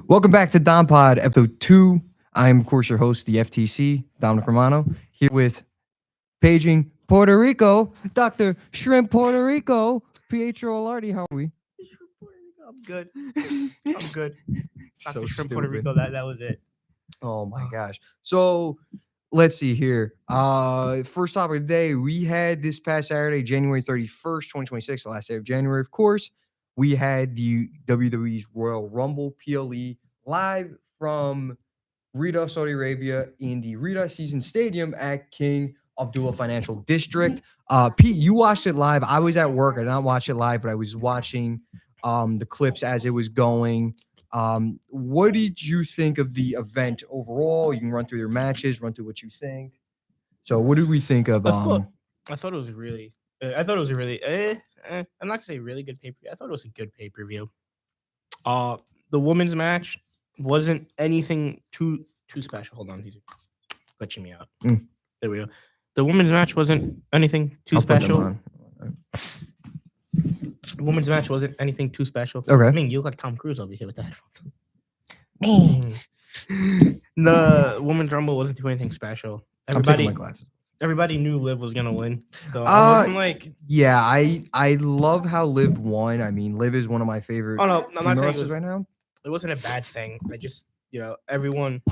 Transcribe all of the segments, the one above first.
Welcome back to DomPod, episode 2. I am, of course, your host, the FTC, Dominic Romano, here with paging Puerto Rico, Dr. Shrimp Puerto Rico, Pietro Alardi. How are we? I'm good. I'm good. So Dr. Shrimp stupid. Puerto Rico, that was it. Oh my gosh. So let's see here. First topic of the day, we had this past Saturday, January 31st, 2026, the last day of January, of course. We had the WWE's Royal Rumble PLE live from Riyadh, Saudi Arabia, in the Riyadh Season Stadium at King Abdullah Financial District. Pete, you watched it live. I was at work. I did not watch it live, but I was watching the clips as it was going. What did you think of the event overall? You can run through your matches, run through what you think. So, what did we think of? I thought it was really. I thought it was a really. I'm not gonna say really good pay per view. I thought it was a good pay per view. The women's match wasn't anything too special. Hold on, he's glitching me out. There we go. The women's match wasn't anything too special. The women's match wasn't anything too special. Okay. I mean, you look like Tom Cruise over here with the headphones on. The women's rumble wasn't doing anything special. I'm taking my glasses. Everybody knew Liv was gonna win. So I wasn't like, yeah, I love how Liv won. I mean, Liv is one of my favorite I'm not saying wrestlers right now. It wasn't a bad thing. I just, everyone,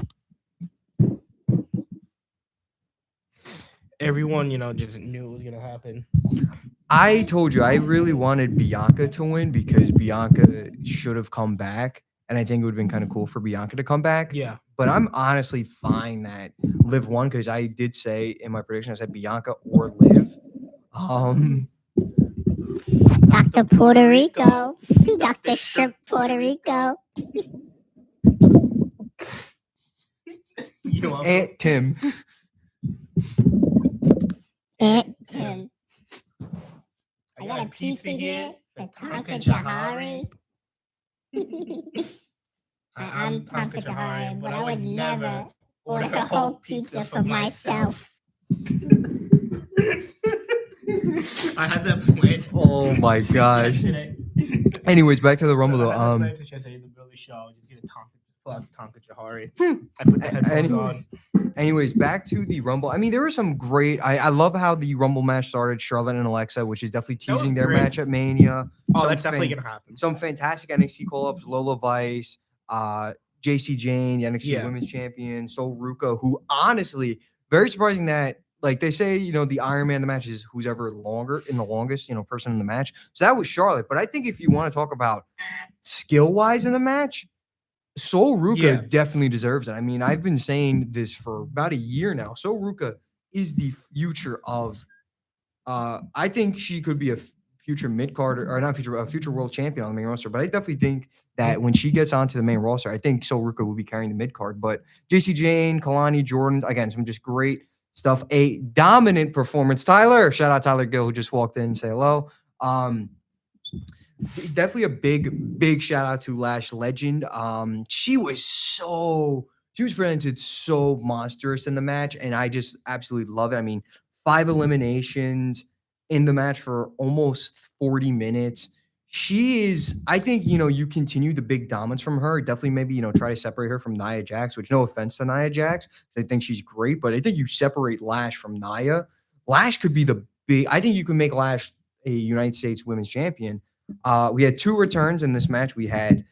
just knew it was gonna happen. I told you I really wanted Bianca to win because Bianca should have come back, and I think it would have been kind of cool for Bianca to come back. Yeah. But I'm honestly fine that Liv won because I did say in my prediction, I said Bianca or Liv. Dr. Puerto Rico. Dr. Shrimp Puerto Rico. Aunt Tim. Aunt Tim. I got a pizza here. The Tonka Jahari. I'm Tonka Jahari, but I would never order a whole pizza for myself. I had that planned. Oh my gosh. Anyways, back to the Rumble though. I planned to just say in the middle of the show, just get a Tonka Jahari. I put the headphones on. Anyways, back to the Rumble. I mean, there were some great. I love how the Rumble match started. Charlotte and Alexa, which is definitely teasing their match at Mania. Oh, that's definitely gonna happen. Some fantastic NXT call-ups. Lola Vice, JC Jane, the NXT Women's Champion, Sol Ruka, who honestly, very surprising that, like they say, the Iron Man, the match is who's ever the longest, person in the match. So that was Charlotte. But I think if you want to talk about skill-wise in the match, Sol Ruka definitely deserves it. I mean, I've been saying this for about a year now. Sol Ruka is the future of, I think she could be a future mid-card, or not future, a future world champion on the main roster. But I definitely think that when she gets onto the main roster, I think Sol Ruka will be carrying the mid-card. But JC Jane, Kalani, Jordan, again, some just great stuff. A dominant performance. Tyler, shout out Tyler Gill, who just walked in and say hello. Definitely a big shout out to Lash Legend. She was presented so monstrous in the match, and I just absolutely love it. I mean, 5 eliminations in the match for almost 40 minutes. She is, I think, you continue the big dominance from her. Definitely maybe, try to separate her from Nia Jax, which no offense to Nia Jax, because I think she's great, but I think you separate Lash from Nia. Lash could be I think you can make Lash a United States Women's Champion. We had 2 returns in this match. We had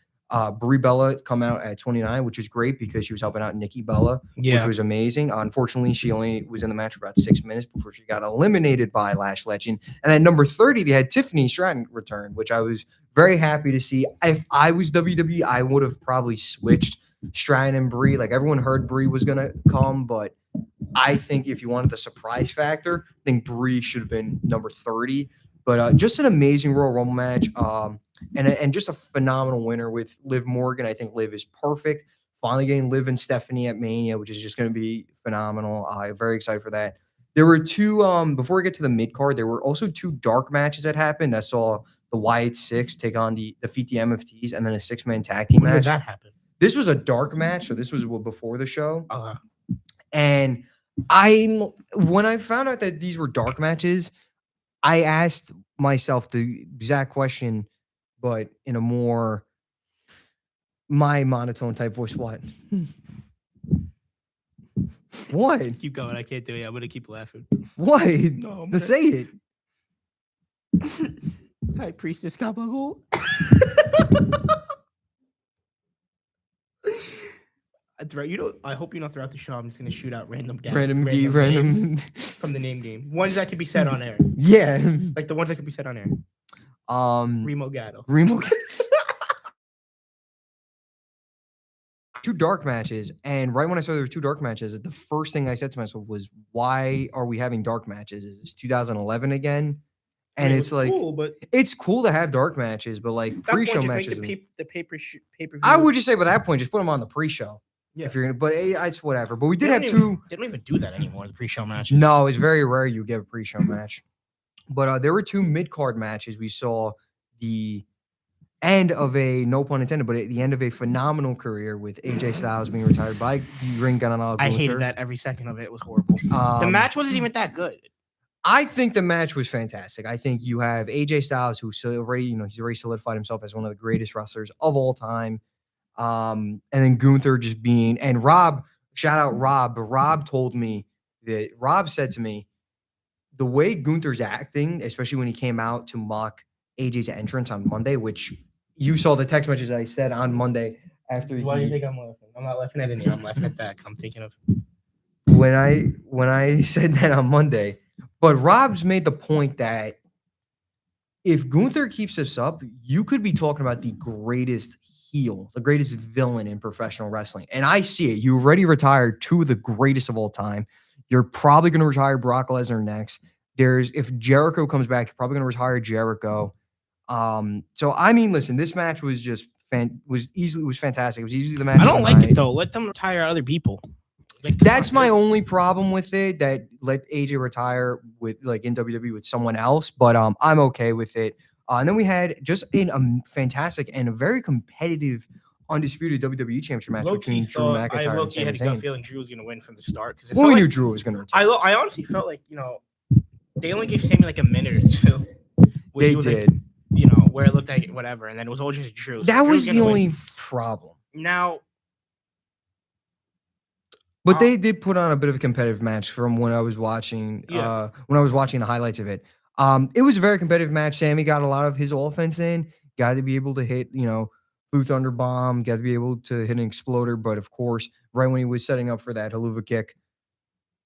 Brie Bella come out at 29, which was great because she was helping out Nikki Bella, which was amazing. Unfortunately, she only was in the match for about 6 minutes before she got eliminated by Lash Legend. And at number 30, they had Tiffany Stratton return, which I was very happy to see. If I was WWE, I would have probably switched Stratton and Brie. Like, everyone heard Brie was going to come, but I think if you wanted the surprise factor, I think Brie should have been number 30. But just an amazing Royal Rumble match, and just a phenomenal winner with Liv Morgan. I think Liv is perfect. Finally getting Liv and Stephanie at Mania, which is just going to be phenomenal. I'm very excited for that. There were 2, before we get to the mid-card, there were also 2 dark matches that happened that saw the Wyatt Six take on defeat the MFTs, and then a 6-man tag team match. When did that happen? This was a dark match, so this was before the show. And when I found out that these were dark matches, I asked myself the exact question, but in a more My monotone type voice. What? What? Keep going. I can't do it. I'm gonna keep laughing. What? No, I'm To say it. High Priestess Gabagool. I hope throughout the show I'm just gonna shoot out random names Random. from the name game. Ones that could be said on air. Yeah. Like the ones that could be said on air. Remo Gatto. Two dark matches, and right when I saw there were two dark matches, the first thing I said to myself was, "Why are we having dark matches? Is this 2011 again?" And it it's was like, cool, but it's cool to have dark matches, but like at that point, pre-show just matches. make the pay-per-view. I would just say by that point, just put them on the pre-show. Yeah. If you're gonna, but it's whatever. But we did They have don't two. They don't even do that anymore. The pre-show matches. No, it's very rare you get a pre-show match. But there were two mid-card matches. We saw the end of a, no pun intended, but at the end of a phenomenal career with AJ Styles being retired by Ring General I Gunther. hated that every second of it. It was horrible. The match wasn't even that good. I think the match was fantastic. I think you have AJ Styles, who's already, he's already solidified himself as one of the greatest wrestlers of all time. And then Gunther just being, and Rob, shout out Rob, but Rob told me that, Rob said to me, the way Gunther's acting, especially when he came out to mock AJ's entrance on Monday, which you saw the text messages I said on Monday after Why do you think I'm laughing? I'm not laughing at any. I'm laughing at that. I'm thinking of when I said that on Monday. But Rob's made the point that if Gunther keeps this up, you could be talking about the greatest heel, the greatest villain in professional wrestling. And I see it. You already retired two of the greatest of all time. You're probably going to retire Brock Lesnar next. If Jericho comes back, you're probably going to retire Jericho. So I mean, listen, this match was just was fantastic. It was easily the match. I don't like it though. Let them retire other people. Like, that's my only problem with it. That let AJ retire with in WWE with someone else, but I'm okay with it. And then we had just a fantastic and a very competitive, undisputed WWE Championship match between Drew McIntyre and Sami Zayn. I had a gut feeling Drew was going to win from the start because we knew Drew was going to retire. I honestly felt like they only gave Sami like a minute or two. They did. Like, where it looked like whatever, and then it was all just Drew. So that was the only problem. Now. But they did put on a bit of a competitive match from when I was watching. Yeah. When I was watching the highlights of it, it was a very competitive match. Sami got a lot of his offense in. Got to be able to hit, Blue Thunder Bomb. Got to be able to hit an exploder. But of course, right when he was setting up for that Helluva Kick,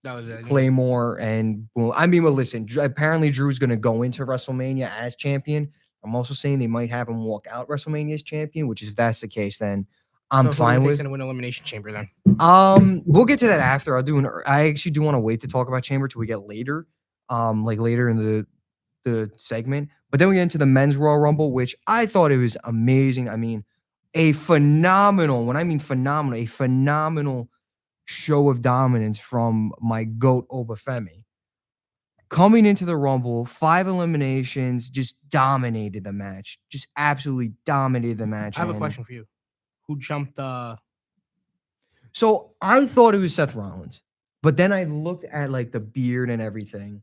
that was it. Claymore and boom. I mean, well, listen. Apparently, Drew's going to go into WrestleMania as champion. I'm also saying they might have him walk out WrestleMania as champion. Which, if that's the case, then I'm fine with. Going to win Elimination Chamber then. We'll get to that after. I actually do want to wait to talk about Chamber till we get later, later in the segment. But then we get into the men's Royal Rumble, which I thought it was amazing. I mean, a phenomenal show of dominance from my GOAT Obafemi. Coming into the Rumble, 5 eliminations, just dominated the match. Just absolutely dominated the match. I have a question for you. Who jumped So I thought it was Seth Rollins, but then I looked at the beard and everything.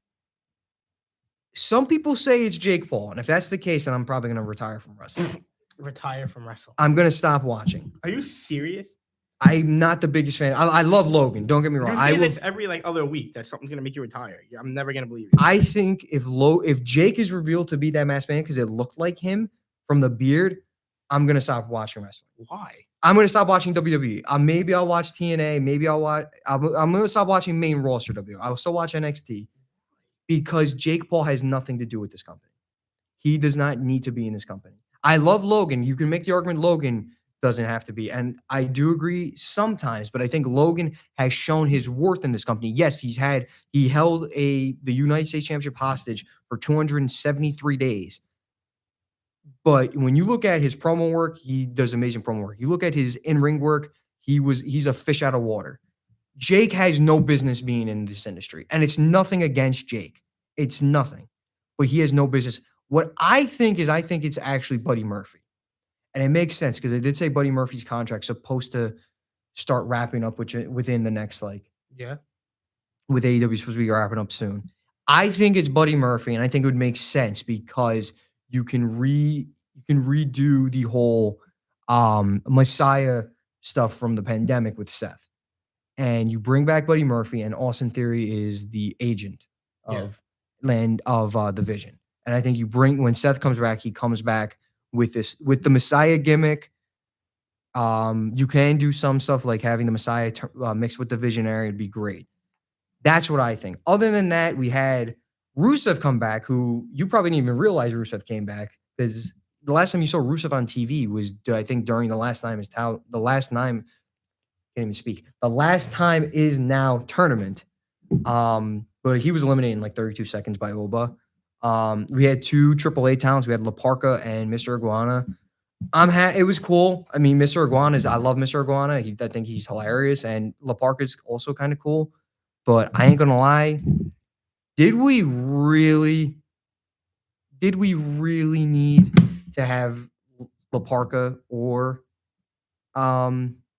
Some people say it's Jake Paul, and if that's the case, then I'm probably going to retire from wrestling. Retire from wrestling? I'm going to stop watching. Are you serious? I'm not the biggest fan. I love Logan. Don't get me wrong. I will this every other week that something's going to make you retire. I'm never going to believe you. I think if Jake is revealed to be that masked man because it looked like him from the beard, I'm going to stop watching wrestling. Why? I'm going to stop watching WWE. Maybe I'll watch TNA. Maybe I'm going to stop watching main roster WWE. I will still watch NXT because Jake Paul has nothing to do with this company. He does not need to be in this company. I love Logan. You can make the argument Logan doesn't have to be. And I do agree sometimes, but I think Logan has shown his worth in this company. Yes, he held the United States Championship hostage for 273 days. But when you look at his promo work, he does amazing promo work. You look at his in-ring work, he's a fish out of water. Jake has no business being in this industry. And it's nothing against Jake. It's nothing. But he has no business. What I think it's actually Buddy Murphy. And it makes sense because I did say Buddy Murphy's contract's supposed to start wrapping up within the next with AEW supposed to be wrapping up soon. I think it's Buddy Murphy, and I think it would make sense because you can redo the whole Messiah stuff from the pandemic with Seth. And you bring back Buddy Murphy, and Austin Theory is the agent of the Vision. And I think when Seth comes back, he comes back with the Messiah gimmick. You can do some stuff like having the Messiah mixed with the Visionary. It'd be great. That's what I think. Other than that, we had Rusev come back, who you probably didn't even realize Rusev came back, because the last time you saw Rusev on TV was, I think, during the last time can't even speak. The last time is now tournament. But he was eliminated in like 32 seconds by Oba. We had 2 AAA talents. We had La Parka and Mr. Iguana. It was cool. I mean, I love Mr. Iguana. I think he's hilarious. And La Parka's also kind of cool. But I ain't gonna lie. Did we really need to have La Parka or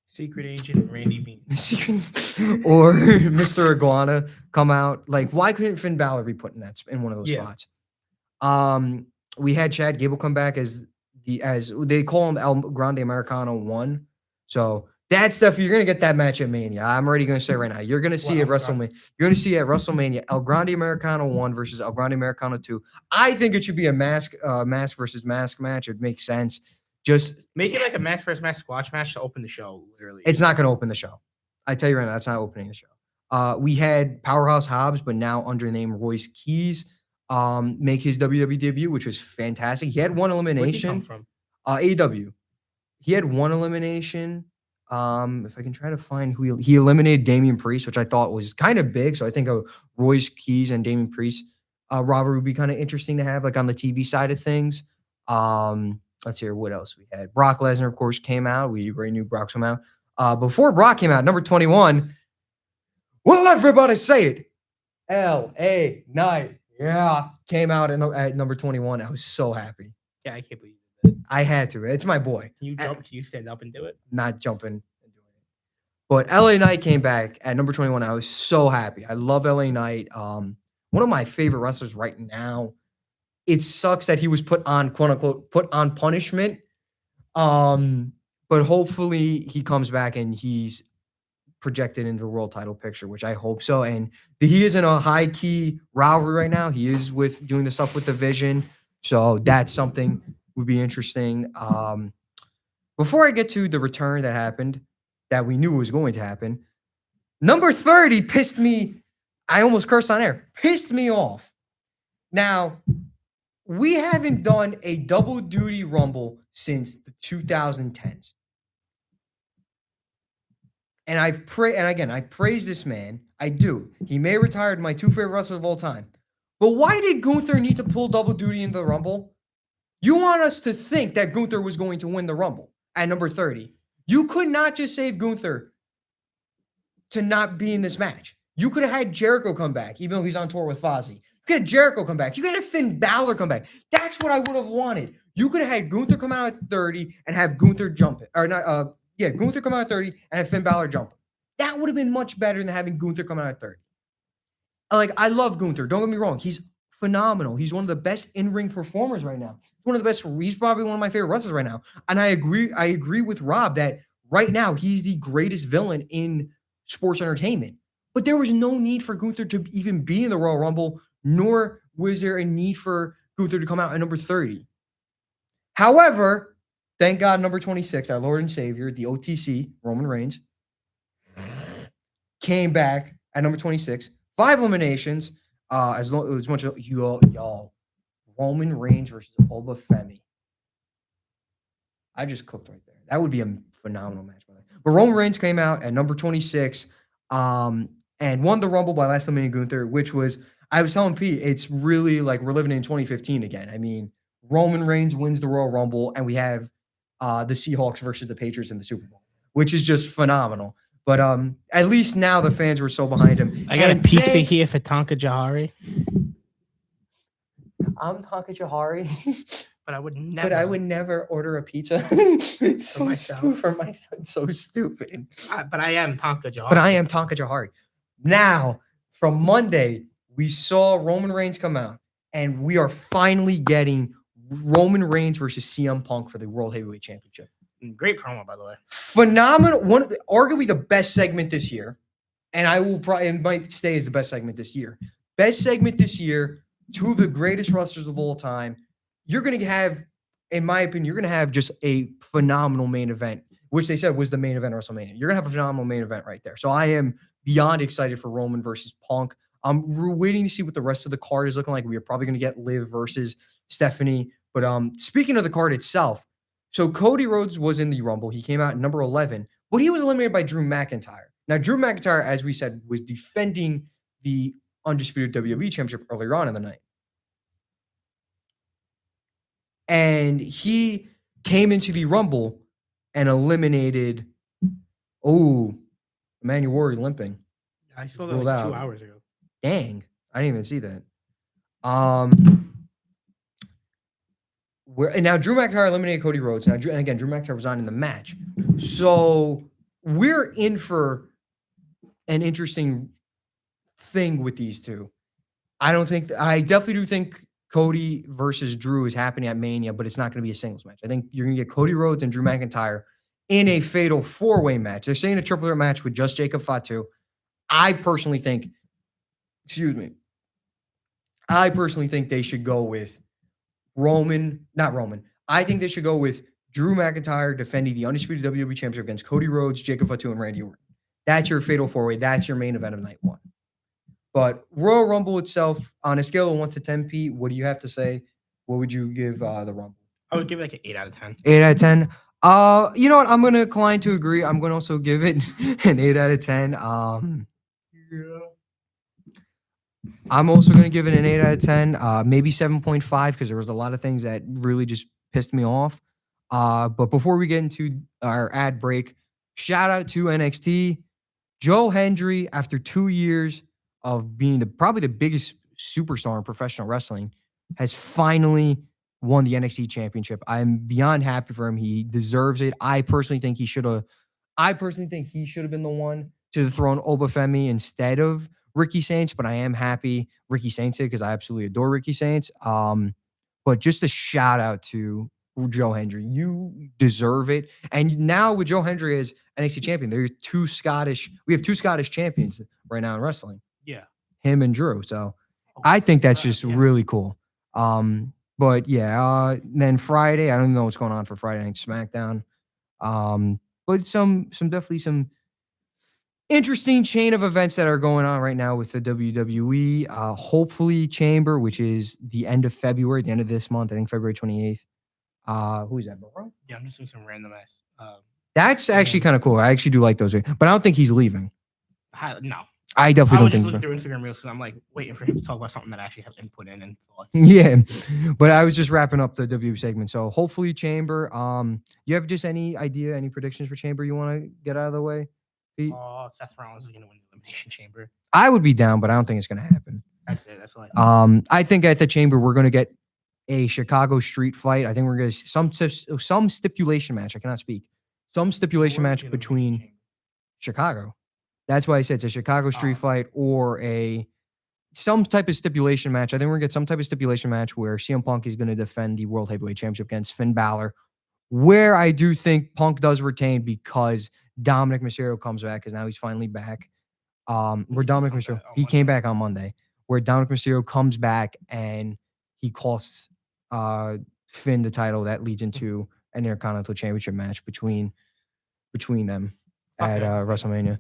Secret Agent Randy Bean or Mr. Iguana come out? Like, why couldn't Finn Balor be put in one of those spots? We had Chad Gable come back as they call him El Grande Americano 1. So that's stuff you're gonna get that match at Mania. I'm already gonna say right now. You're gonna see at WrestleMania. You're gonna see at WrestleMania El Grande Americano 1 versus El Grande Americano 2. I think it should be a mask versus mask match. It makes sense. Just make it like a mask versus mask squash match to open the show. Literally, it's not gonna open the show. I tell you right now, that's not opening the show. We had Powerhouse Hobbs, but now under the name Royce Keys, make his WWE debut, which was fantastic. He had one elimination from AEW. He had one elimination. If I can try to find who he eliminated Damian Priest, which I thought was kind of big. So I think Royce Keys and Damian Priest rivalry would be kind of interesting to have, like on the TV side of things. Let's hear what else we had. Brock Lesnar, of course, came out. We already knew Brock came out. Before Brock came out, number 21. Well, everybody say it. LA Knight. Yeah, came out at number 21. I was so happy. Yeah, I can't believe it. I had to. It's my boy. Can you jump? Can you stand up and do it? Not jumping and doing it. But LA Knight came back at number 21. I was so happy. I love LA Knight. One of my favorite wrestlers right now. It sucks that he was put on, quote unquote, put on punishment. But hopefully he comes back and he's projected into the world title picture, which I hope so. And he is in a high key rivalry right now. He is doing the stuff with the Vision. So that's something would be interesting. Before I get to the return that happened, that we knew was going to happen, number 30 pissed me. I almost cursed on air. Pissed me off. Now, we haven't done a double duty Rumble since the 2010s. And I praise this man. I do. He may have retired my 2 favorite wrestlers of all time. But why did Gunther need to pull double duty in the Rumble? You want us to think that Gunther was going to win the Rumble at number 30. You could not just save Gunther to not be in this match. You could have had Jericho come back, even though he's on tour with Fozzy. You could have Jericho come back. You could have Finn Balor come back. That's what I would have wanted. You could have had Gunther come out at 30 and have Gunther jump it. Or not, Gunther come out at 30 and have Finn Balor jump it. That would have been much better than having Gunther come out at 30. Like, I love Gunther. Don't get me wrong. He's phenomenal. He's one of the best in-ring performers right now. He's probably one of my favorite wrestlers right now. And I agree with Rob that right now he's the greatest villain in sports entertainment. But there was no need for Gunther to even be in the Royal Rumble, nor was there a need for Gunther to come out at number 30. However, thank God, number 26, our Lord and Savior, the OTC, Roman Reigns, came back at number 26. 5 eliminations. As much as y'all, Roman Reigns versus Oba Femi. I just cooked right there. That would be a phenomenal match, by the way. But Roman Reigns came out at number 26, and won the Rumble by last eliminating Gunther, which was, I was telling Pete, it's really like we're living in 2015 again. I mean, Roman Reigns wins the Royal Rumble, and we have the Seahawks versus the Patriots in the Super Bowl, which is just phenomenal. But at least now the fans were so behind him. I got a pizza here for Tonka Jahari. I'm Tonka Jahari. But I would never order a pizza. It's so stupid for myself. So stupid. But I am Tonka Jahari. But I am Tonka Jahari. Now, from Monday, we saw Roman Reigns come out, and we are finally getting Roman Reigns versus CM Punk for the World Heavyweight Championship. Great promo, by the way. Phenomenal. Arguably the best segment this year. And it might stay as the best segment this year. Best segment this year. Two of the greatest wrestlers of all time. You're going to have, in my opinion, you're going to have just a phenomenal main event, which they said was the main event of WrestleMania. You're going to have a phenomenal main event right there. So I am beyond excited for Roman versus Punk. We're waiting to see what the rest of the card is looking like. We are probably going to get Liv versus Stephanie. But speaking of the card itself, so Cody Rhodes was in the Rumble. He came out at number 11, but he was eliminated by Drew McIntyre. Now, Drew McIntyre, as we said, was defending the undisputed WWE Championship earlier on in the night. And he came into the Rumble and eliminated, Emmanuel Warrior limping. I saw that like 2 hours ago. Dang, I didn't even see that. And now Drew McIntyre eliminated Cody Rhodes. And again, Drew McIntyre was not in the match. So we're in for an interesting thing with these two. I definitely do think Cody versus Drew is happening at Mania, but it's not going to be a singles match. I think you're going to get Cody Rhodes and Drew McIntyre in a fatal 4-way match. They're saying a triple threat match with just Jacob Fatu. I personally think they should go with I think they should go with Drew McIntyre defending the undisputed WWE Championship against Cody Rhodes, Jacob Fatu, and Randy Orton. That's your fatal 4-way. That's your main event of night one. But Royal Rumble itself, on a scale of 1 to 10, Pete, what do you have to say? What would you give the Rumble? I would give it like an 8 out of 10. 8 out of 10. You know what? I'm going to incline to agree. I'm going to also give it an 8 out of 10. I'm also going to give it an 8 out of 10, maybe 7.5, because there was a lot of things that really just pissed me off. But before we get into our ad break, shout out to NXT. Joe Hendry, after 2 years of being probably the biggest superstar in professional wrestling, has finally won the NXT championship. I'm beyond happy for him. He deserves it. I personally think he should have been the one to dethrone Obafemi instead of Ricky Saints, but I am happy Ricky Saints did, because I absolutely adore Ricky Saints. But just a shout out to Joe Hendry. You deserve it. And now with Joe Hendry as NXT champion, we have two Scottish champions right now in wrestling. Yeah. Him and Drew. So I think that's just really cool. But yeah, then Friday, I don't know what's going on for Friday Night SmackDown. But definitely some interesting chain of events that are going on right now with the WWE. Hopefully Chamber, which is the end of February, the end of this month, I think February 28th. Who is that, bro? Yeah, I'm just doing some random ass. That's actually kind of cool. I actually do like those, but I don't think he's leaving. No. I definitely don't think just look through Instagram reels because I'm like waiting for him to talk about something that I actually have input in and thoughts. Yeah, but I was just wrapping up the WWE segment. So hopefully Chamber. You have just any predictions for Chamber you want to get out of the way? Pete? Seth Rollins is going to win the Elimination Chamber. I would be down, but I don't think it's going to happen. That's it. That's all I think. I think at the Chamber we're going to get a Chicago street fight. I think we're going to some stipulation match. I cannot speak. Some stipulation match between Chicago. That's why I said it's a Chicago street fight or some type of stipulation match. I think we're going to get some type of stipulation match where CM Punk is going to defend the World Heavyweight Championship against Finn Balor, where I do think Punk does retain because Dominic Mysterio comes back, because now he's finally back. Where Dominic Mysterio, he came back on Monday, where Dominic Mysterio comes back and he costs Finn the title. That leads into an Intercontinental Championship match between them at WrestleMania.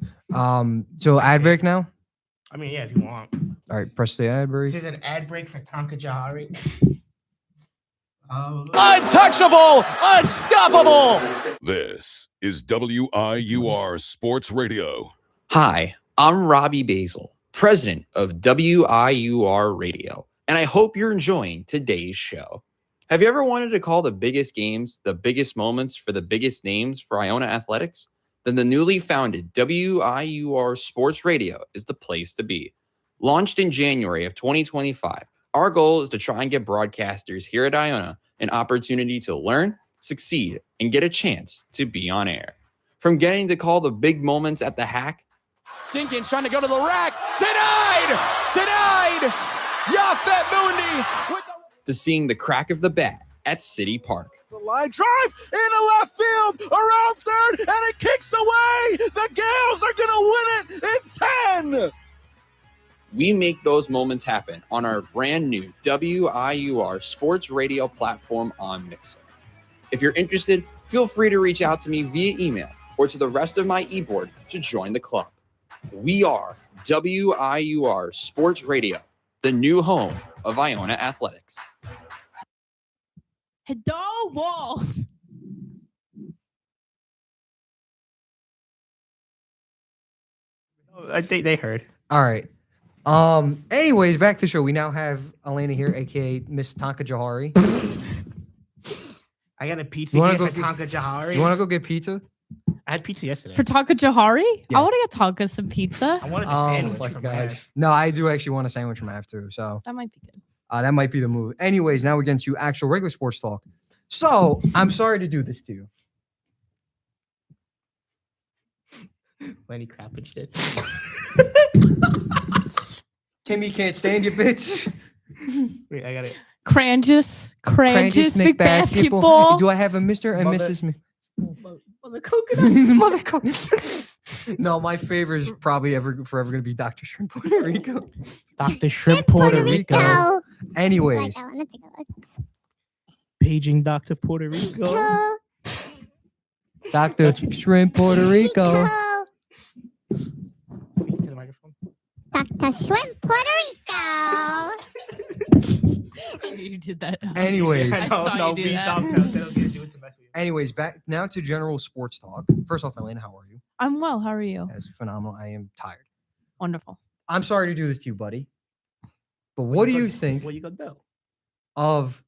So ad break now? I mean, yeah, if you want. All right, press the ad break. This is an ad break for Tonka Jahari. Untouchable, unstoppable. This is WIUR Sports Radio. Hi, I'm Robbie Basil, president of WIUR Radio, and I hope you're enjoying today's show. Have you ever wanted to call the biggest games, the biggest moments for the biggest names for Iona Athletics? Then the newly founded WIUR Sports Radio is the place to be. Launched in January of 2025, our goal is to try and get broadcasters here at Iona an opportunity to learn, succeed, and get a chance to be on air. From getting to call the big moments at the Hack. Dinkins trying to go to the rack. Denied. Yafet Mundi. To seeing the crack of the bat at City Park. The line drive into left field, around third, and it kicks away. The Gales are going to win it in 10. We make those moments happen on our brand new WIUR sports radio platform on Mixer. If you're interested, feel free to reach out to me via email or to the rest of my e-board to join the club. We are WIUR Sports Radio, the new home of Iona Athletics. Hello, Walt. I think they heard. All right. Anyways, back to the show. We now have Elena here, aka Miss Tonka Jahari. I got a pizza You wanna here go for Tonka Jahari. You want to go get pizza? I had pizza yesterday. For Tonka Jahari? Yeah. I want to get Tonka some pizza. I wanted a Oh sandwich my from gosh. Mav. No, I do actually want a sandwich from Mav too. So That might be good. that might be the move. Anyways, now we get into actual regular sports talk. So I'm sorry to do this to you. Lenny crap and shit. Kimmy can't stand you, bitch. Wait, I got it. Cranjus McBasketball. Do I have a Mr. and Mother- Mrs. The coconut. Mother No, my favorite is probably forever going to be Dr. Shrimp Puerto Rico. Dr. Shrimp Puerto Rico. Anyways, That's a good one. Paging Dr. Puerto Rico. Dr. Shrimp Puerto Rico. Speak to the microphone. Dr. Shrimp Puerto Rico. You did that. Anyways, I saw you do that. anyways, back now to general sports talk. First off, Elena, how are you? I'm well. How are you? That's phenomenal. I am tired. Wonderful. I'm sorry to do this to you, buddy. But what do you think What you gonna do? of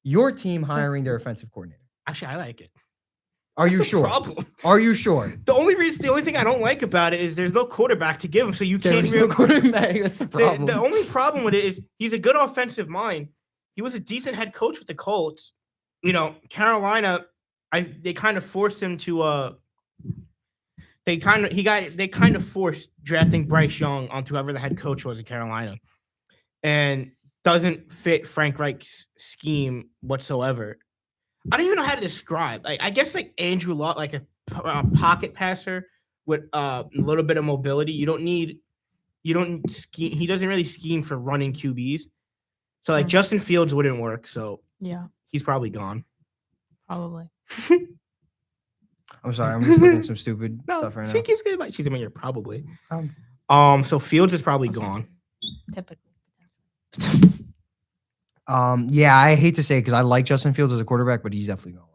your team hiring their offensive coordinator? Actually, I like it. Are you What's the sure? problem? Are you sure? The only thing I don't like about it is there's no quarterback to give him, so you can't There's no really. quarterback. That's the problem. The only problem with it is he's a good offensive mind. He was a decent head coach with the Colts. You know, Carolina, they kind of forced him to they kind of forced drafting Bryce Young onto whoever the head coach was in Carolina. And doesn't fit Frank Reich's scheme whatsoever. I don't even know how to describe. I guess like Andrew Luck, like a pocket passer with a little bit of mobility. You don't scheme. He doesn't really scheme for running QBs. So like Justin Fields wouldn't work. So Yeah, he's probably gone. probably. I'm sorry. I'm just looking at some stupid stuff right she now. keeps getting by. She's in here probably. Um, So Fields is probably gone. Typically. Yeah, I hate to say it because I like Justin Fields as a quarterback, but he's definitely going.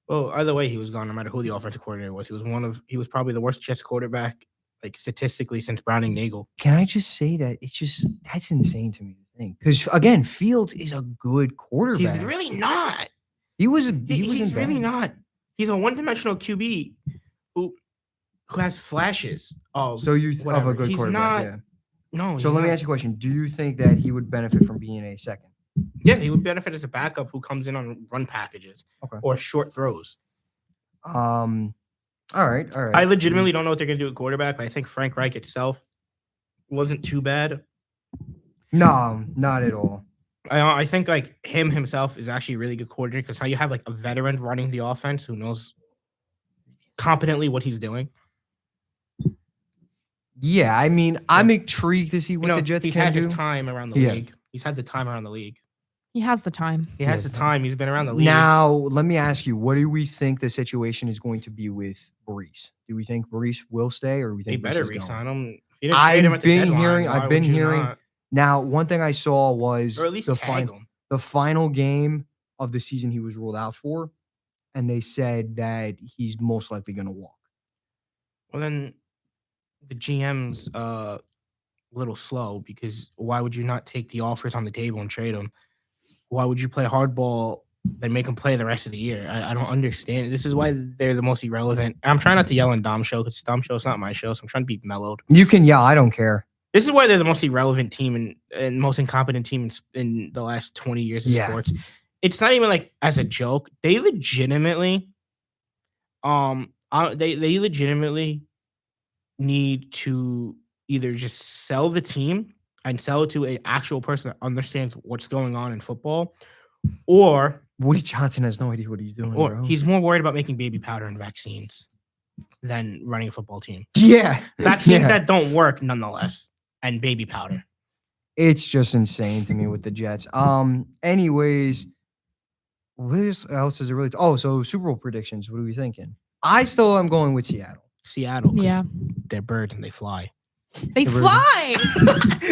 Well, either way, he was gone. No matter who the offensive coordinator was, he was probably the worst Jets quarterback, like statistically, since Browning Nagel. Can I just say that that's insane to me to think? Because again, Fields is a good quarterback. He's really not. He's He's really not. He's a one-dimensional QB who has flashes. Oh, So you of whatever. a good He's quarterback, not- yeah. no. So he's let me not. ask you a question. Do you think that he would benefit from being a second? Yeah, he would benefit as a backup who comes in on run packages Okay. or short throws. All right. I legitimately don't know what they're going to do at quarterback, but I think Frank Reich itself wasn't too bad. No, not at all. I think like him himself is actually a really good coordinator because now you have like a veteran running the offense who knows competently what he's doing. Yeah, I mean, I'm intrigued to see what the Jets he's can had do. his time around the Yeah. league. He's had the time around the league. He has the time. He has Yes. the time. He's been around the league. Now, let me ask you, what do we think the situation is going to be with Brees? Do we think Brees will stay, or do we they think better Brees is going? re-sign him. If you didn't trade him at the deadline, why I've been would you hearing. not? Now, one thing I saw was Or at least the tag him. the final game of the season he was ruled out for, and they said that he's most likely going to walk. Well, then the GM's a little slow because why would you not take the offers on the table and trade him? Why would you play hardball and make him play the rest of the year? I don't understand. This is why they're the most irrelevant. I'm trying not to yell in Dom show because Dom show is not my show, so I'm trying to be mellowed. You can yell, I don't care. This is why they're the most irrelevant team and most incompetent team in the last 20 years of Yeah. sports. It's not even like as a joke. They legitimately, they legitimately need to either just sell the team and sell it to an actual person that understands what's going on in football, or Woody Johnson has no idea what he's doing, Or bro. he's more worried about making baby powder and vaccines than running a football team. Yeah. Vaccines Yeah. that don't work nonetheless, and baby powder. It's just insane to me with the Jets. Anyways, what else is it really? So Super Bowl predictions. What are we thinking? I still am going with Seattle. Seattle, 'cause Yeah. they're birds and they fly. They The fly.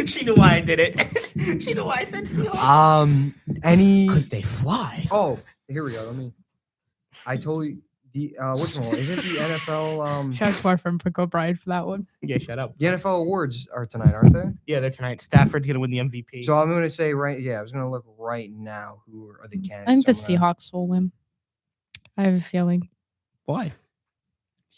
She knew why I did it. She knew why I said Seahawks. Any? Because they fly. Oh, here we go. I told you the which one isn't the NFL? Shout out to our friend Frank O'Brien for that one. Yeah, shut up. The NFL awards are tonight, aren't they? Yeah, they're tonight. Stafford's gonna win the MVP. So I'm gonna say I was gonna look right now who are the candidates. I think the So I'm gonna- Seahawks will win. I have a feeling. why?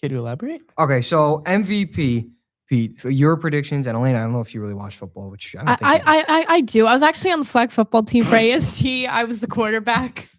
Can you elaborate? Okay, so MVP, Pete, for your predictions, and Elena, I don't know if you really watch football, which I don't think you do. I do. I was actually on the flag football team for AST. I was the quarterback.